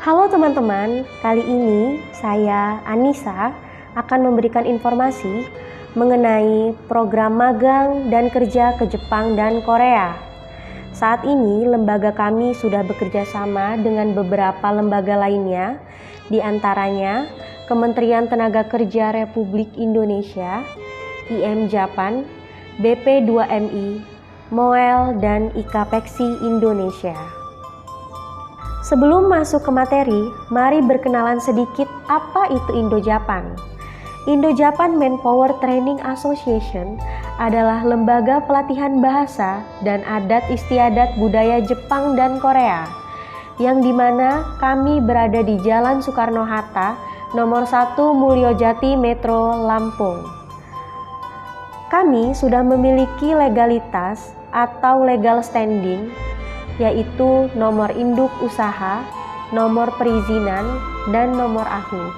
Halo teman-teman, kali ini saya Anissa akan memberikan informasi mengenai program magang dan kerja ke Jepang dan Korea. Saat ini lembaga kami sudah bekerja sama dengan beberapa lembaga lainnya, di antaranya Kementerian Tenaga Kerja Republik Indonesia, IM Japan, BP2MI, MOEL, dan IKAPEXI Indonesia. Sebelum masuk ke materi, mari berkenalan sedikit apa itu Indo-Japan. Indo-Japan Manpower Training Association adalah lembaga pelatihan bahasa dan adat istiadat budaya Jepang dan Korea, yang dimana kami berada di Jalan Soekarno-Hatta, nomor 1 Mulyojati Metro, Lampung. Kami sudah memiliki legalitas atau legal standing, yaitu nomor induk usaha, nomor perizinan, dan nomor AHU.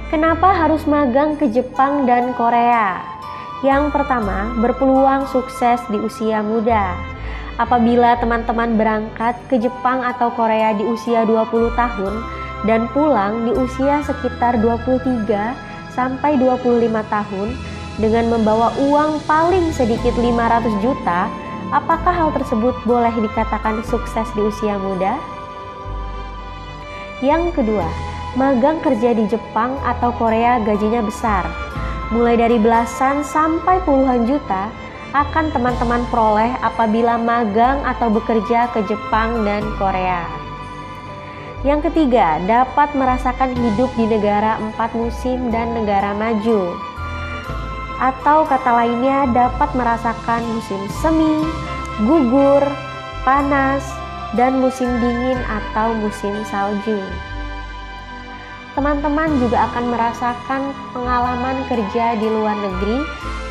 Kenapa harus magang ke Jepang dan Korea? Yang pertama, berpeluang sukses di usia muda. Apabila teman-teman berangkat ke Jepang atau Korea di usia 20 tahun dan pulang di usia sekitar 23 sampai 25 tahun dengan membawa uang paling sedikit 500 juta, apakah hal tersebut boleh dikatakan sukses di usia muda? Yang kedua, magang kerja di Jepang atau Korea gajinya besar. Mulai dari belasan sampai puluhan juta akan teman-teman peroleh apabila magang atau bekerja ke Jepang dan Korea. Yang ketiga, dapat merasakan hidup di negara 4 musim dan negara maju. Atau kata lainnya dapat merasakan musim semi, gugur, panas, dan musim dingin atau musim salju. Teman-teman juga akan merasakan pengalaman kerja di luar negeri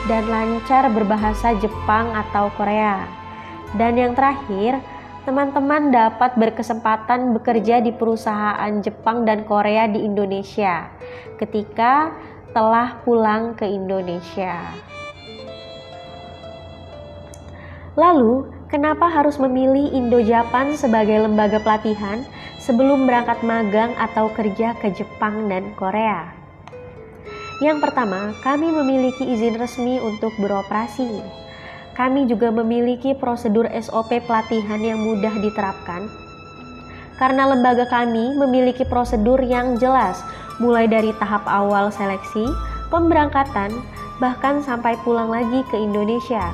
dan lancar berbahasa Jepang atau Korea. Dan yang terakhir, teman-teman dapat berkesempatan bekerja di perusahaan Jepang dan Korea di Indonesia ketika telah pulang ke Indonesia. Lalu, kenapa harus memilih Indo-Japan sebagai lembaga pelatihan sebelum berangkat magang atau kerja ke Jepang dan Korea? Yang pertama, kami memiliki izin resmi untuk beroperasi. Kami juga memiliki prosedur SOP pelatihan yang mudah diterapkan. Karena lembaga kami memiliki prosedur yang jelas, mulai dari tahap awal seleksi, pemberangkatan, bahkan sampai pulang lagi ke Indonesia.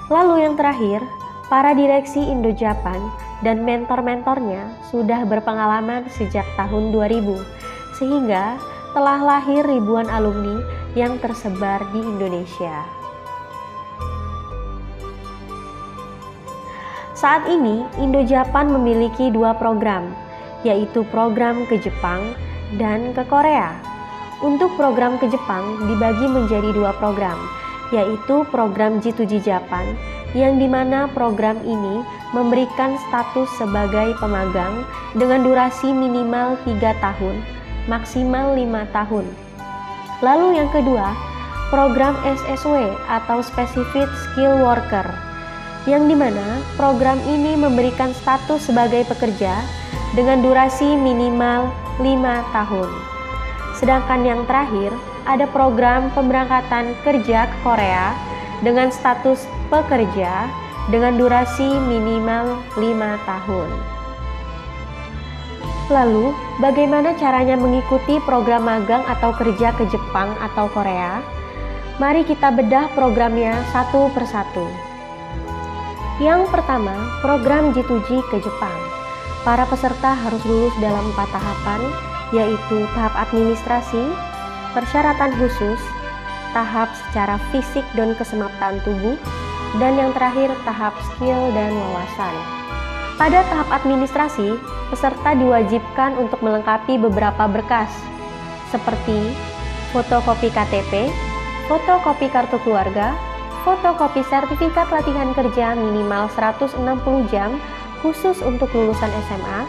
Lalu yang terakhir, para direksi Indo-Japan dan mentor-mentornya sudah berpengalaman sejak tahun 2000, sehingga telah lahir ribuan alumni yang tersebar di Indonesia. Saat ini, Indo-Japan memiliki 2 program, yaitu program ke Jepang dan ke Korea. Untuk program ke Jepang dibagi menjadi 2 program, yaitu program J2J Japan, yang dimana program ini memberikan status sebagai pemagang dengan durasi minimal 3 tahun, maksimal 5 tahun. Lalu yang kedua, program SSW atau Specific Skill Worker, yang dimana program ini memberikan status sebagai pekerja dengan durasi minimal 5 tahun. Sedangkan yang terakhir, ada program pemberangkatan kerja ke Korea dengan status pekerja dengan durasi minimal 5 tahun. Lalu, bagaimana caranya mengikuti program magang atau kerja ke Jepang atau Korea? Mari kita bedah programnya satu persatu. Yang pertama, program J2J ke Jepang. Para peserta harus lulus dalam 4 tahapan, yaitu tahap administrasi, persyaratan khusus, tahap secara fisik dan kesemaptaan tubuh, dan yang terakhir tahap skill dan wawasan. Pada tahap administrasi, peserta diwajibkan untuk melengkapi beberapa berkas, seperti fotokopi KTP, fotokopi kartu keluarga, fotokopi sertifikat latihan kerja minimal 160 jam khusus untuk lulusan SMA,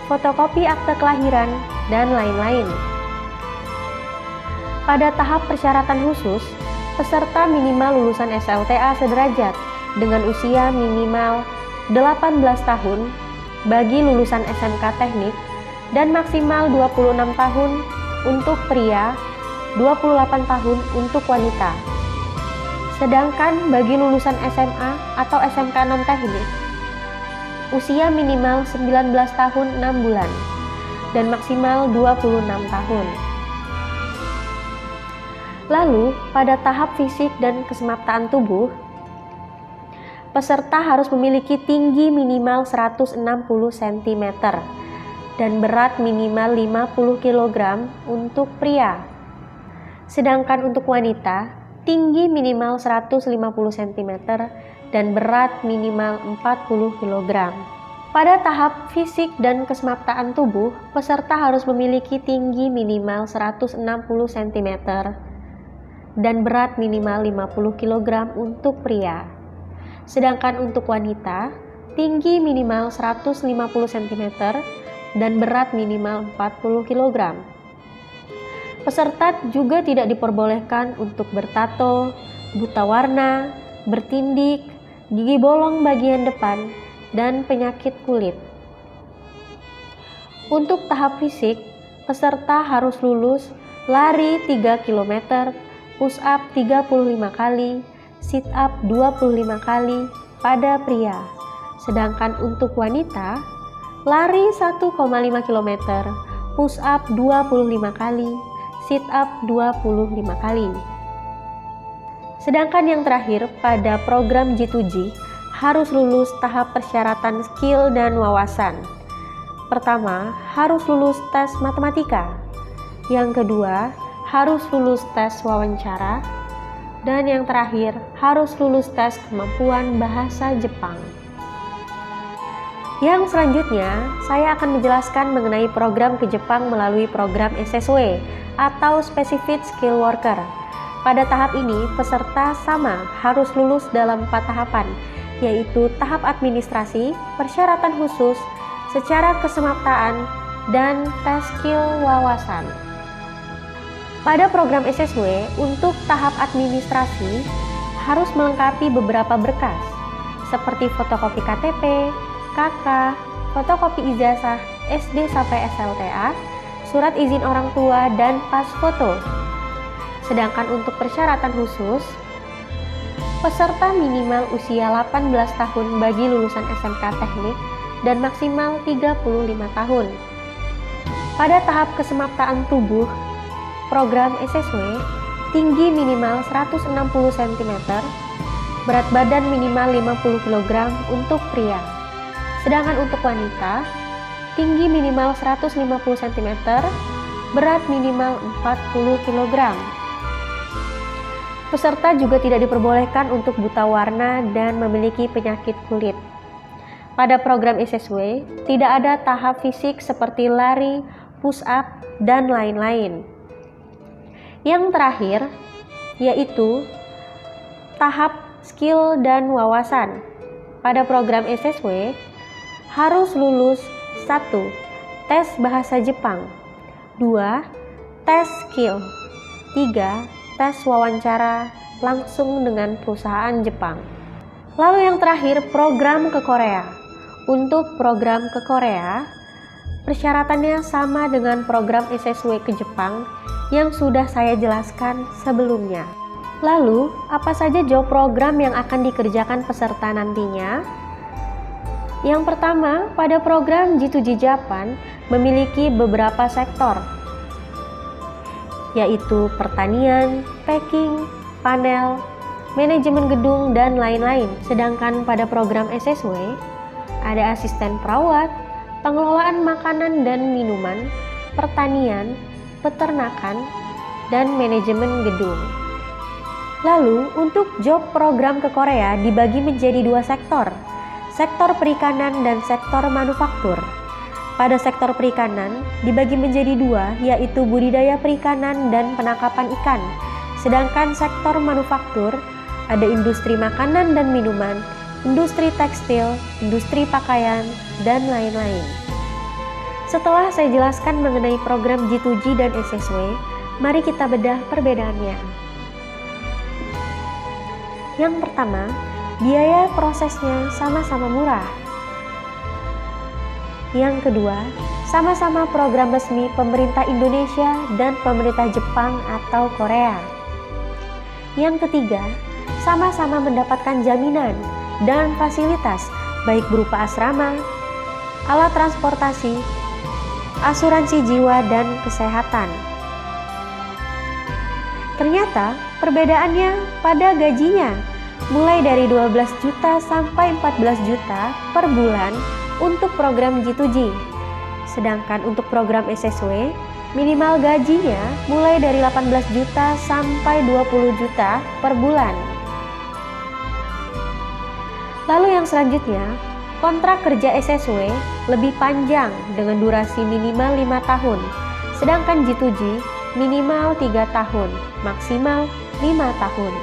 fotokopi akte kelahiran, dan lain-lain. Pada tahap persyaratan khusus, peserta minimal lulusan SLTA sederajat dengan usia minimal 18 tahun bagi lulusan SMK Teknik dan maksimal 26 tahun untuk pria, 28 tahun untuk wanita. Sedangkan bagi lulusan SMA atau SMK non-teknik, usia minimal 19 tahun 6 bulan dan maksimal 26 tahun. Lalu, pada tahap fisik dan kesemaptaan tubuh, peserta harus memiliki tinggi minimal 160 cm dan berat minimal 50 kg untuk pria. Sedangkan untuk wanita, tinggi minimal 150 cm dan berat minimal 40 kg. Pada tahap fisik dan kesemaptaan tubuh, peserta harus memiliki tinggi minimal 160 cm dan berat minimal 50 kg untuk pria. Sedangkan untuk wanita, tinggi minimal 150 cm dan berat minimal 40 kg. Peserta juga tidak diperbolehkan untuk bertato, buta warna, bertindik, gigi bolong bagian depan, dan penyakit kulit. Untuk tahap fisik, peserta harus lulus lari 3 km, push up 35 kali, sit up 25 kali pada pria. Sedangkan untuk wanita, lari 1,5 km, push up 25 kali, sit up 25 kali. Sedangkan yang terakhir, pada program G2G harus lulus tahap persyaratan skill dan wawasan. Pertama, harus lulus tes matematika. Yang kedua, harus lulus tes wawancara, dan yang terakhir harus lulus tes kemampuan bahasa Jepang. Yang selanjutnya, saya akan menjelaskan mengenai program ke Jepang melalui program SSW atau Specific Skill Worker. Pada tahap ini, peserta sama harus lulus dalam 4 tahapan, yaitu tahap administrasi, persyaratan khusus, secara kesemaptaan, dan tes skill wawasan. Pada program SSW, untuk tahap administrasi harus melengkapi beberapa berkas seperti fotokopi KTP, KK, fotokopi ijazah SD sampai SLTA, surat izin orang tua, dan pas foto. Sedangkan untuk persyaratan khusus, peserta minimal usia 18 tahun bagi lulusan SMK Teknik dan maksimal 35 tahun. Pada tahap kesemaptaan tubuh, program SSW, tinggi minimal 160 cm, berat badan minimal 50 kg untuk pria. Sedangkan untuk wanita, tinggi minimal 150 cm, berat minimal 40 kg. Peserta juga tidak diperbolehkan untuk buta warna dan memiliki penyakit kulit. Pada program SSW, tidak ada tahap fisik seperti lari, push up, dan lain-lain. Yang terakhir, yaitu tahap skill dan wawasan. Pada program SSW, harus lulus 1. Tes bahasa Jepang, 2. Tes skill, 3. Tes wawancara langsung dengan perusahaan Jepang. Lalu yang terakhir, program ke Korea. Untuk program ke Korea, persyaratannya sama dengan program SSW ke Jepang yang sudah saya jelaskan sebelumnya. Lalu, apa saja job program yang akan dikerjakan peserta nantinya? Yang pertama, pada program G2G Japan memiliki beberapa sektor, yaitu pertanian, packing, panel, manajemen gedung, dan lain-lain. Sedangkan pada program SSW, ada asisten perawat, pengelolaan makanan dan minuman, pertanian, peternakan, dan manajemen gedung. Lalu, untuk job program ke Korea dibagi menjadi 2 sektor, sektor perikanan dan sektor manufaktur. Pada sektor perikanan dibagi menjadi 2, yaitu budidaya perikanan dan penangkapan ikan. Sedangkan sektor manufaktur ada industri makanan dan minuman, industri tekstil, industri pakaian, dan lain-lain. Setelah saya jelaskan mengenai program G2G dan SSW, mari kita bedah perbedaannya. Yang pertama, biaya prosesnya sama-sama murah. Yang kedua, sama-sama program resmi pemerintah Indonesia dan pemerintah Jepang atau Korea. Yang ketiga, sama-sama mendapatkan jaminan dan fasilitas baik berupa asrama, alat transportasi, asuransi jiwa dan kesehatan. Ternyata perbedaannya pada gajinya, mulai dari 12 juta sampai 14 juta per bulan untuk program G2G. Sedangkan untuk program SSW, minimal gajinya mulai dari 18 juta sampai 20 juta per bulan. Lalu yang selanjutnya, kontrak kerja SSW lebih panjang dengan durasi minimal 5 tahun, sedangkan G2G minimal 3 tahun, maksimal 5 tahun.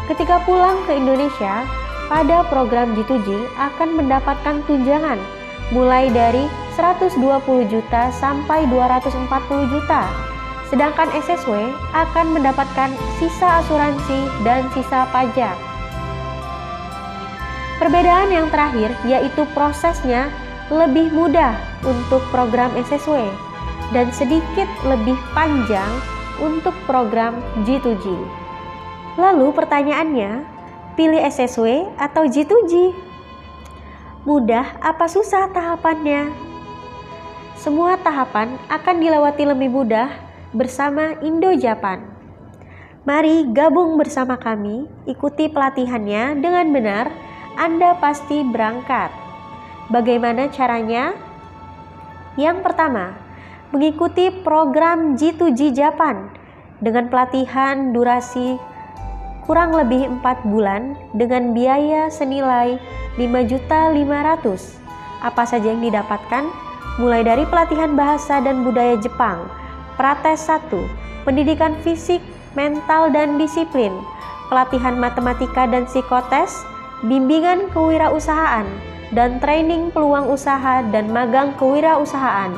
Ketika pulang ke Indonesia, pada program G2G akan mendapatkan tunjangan mulai dari 120 juta sampai 240 juta. Sedangkan SSW akan mendapatkan sisa asuransi dan sisa pajak. Perbedaan yang terakhir yaitu prosesnya lebih mudah untuk program SSW dan sedikit lebih panjang untuk program G2G. Lalu pertanyaannya, pilih SSW atau G2G? Mudah apa susah tahapannya? Semua tahapan akan dilewati lebih mudah bersama Indo-Japan. Mari gabung bersama kami, ikuti pelatihannya dengan benar, Anda pasti berangkat. Bagaimana caranya? Yang pertama, mengikuti program G2G Japan dengan pelatihan durasi kurang lebih 4 bulan dengan biaya senilai 5.500.000. Apa saja yang didapatkan? Mulai dari pelatihan bahasa dan budaya Jepang, Prates 1, pendidikan fisik, mental dan disiplin, pelatihan matematika dan psikotes, bimbingan kewirausahaan, dan training peluang usaha dan magang kewirausahaan.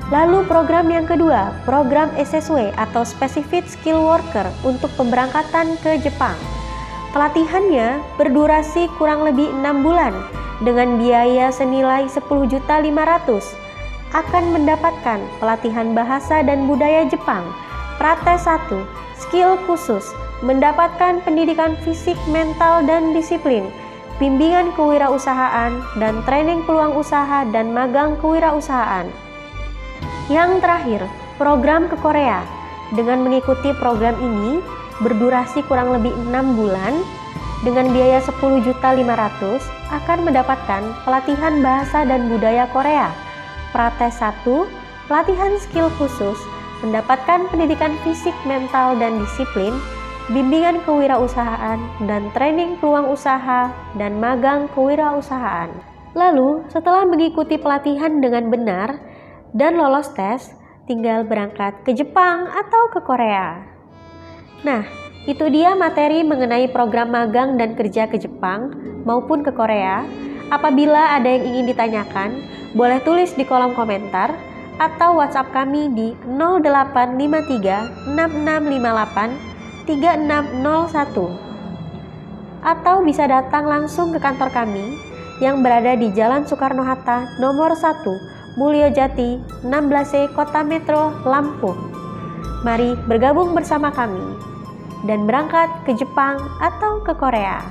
Lalu program yang kedua, program SSW atau Specific Skill Worker untuk pemberangkatan ke Jepang. Pelatihannya berdurasi kurang lebih 6 bulan dengan biaya senilai 10.500.000. Akan mendapatkan pelatihan bahasa dan budaya Jepang, Prates 1, skill khusus, mendapatkan pendidikan fisik, mental dan disiplin, bimbingan kewirausahaan dan training peluang usaha dan magang kewirausahaan. Yang terakhir, program ke Korea. Dengan mengikuti program ini berdurasi kurang lebih 6 bulan dengan biaya 10.500.000 akan mendapatkan pelatihan bahasa dan budaya Korea, Prates 1, pelatihan skill khusus, mendapatkan pendidikan fisik, mental dan disiplin, bimbingan kewirausahaan dan training peluang usaha dan magang kewirausahaan. Lalu, setelah mengikuti pelatihan dengan benar dan lolos tes, tinggal berangkat ke Jepang atau ke Korea. Nah, itu dia materi mengenai program magang dan kerja ke Jepang maupun ke Korea. Apabila ada yang ingin ditanyakan, boleh tulis di kolom komentar atau WhatsApp kami di 0853 6658 3601, atau bisa datang langsung ke kantor kami yang berada di Jalan Soekarno-Hatta nomor 1, Mulyojati 16C, Kota Metro, Lampung. Mari bergabung bersama kami dan berangkat ke Jepang atau ke Korea.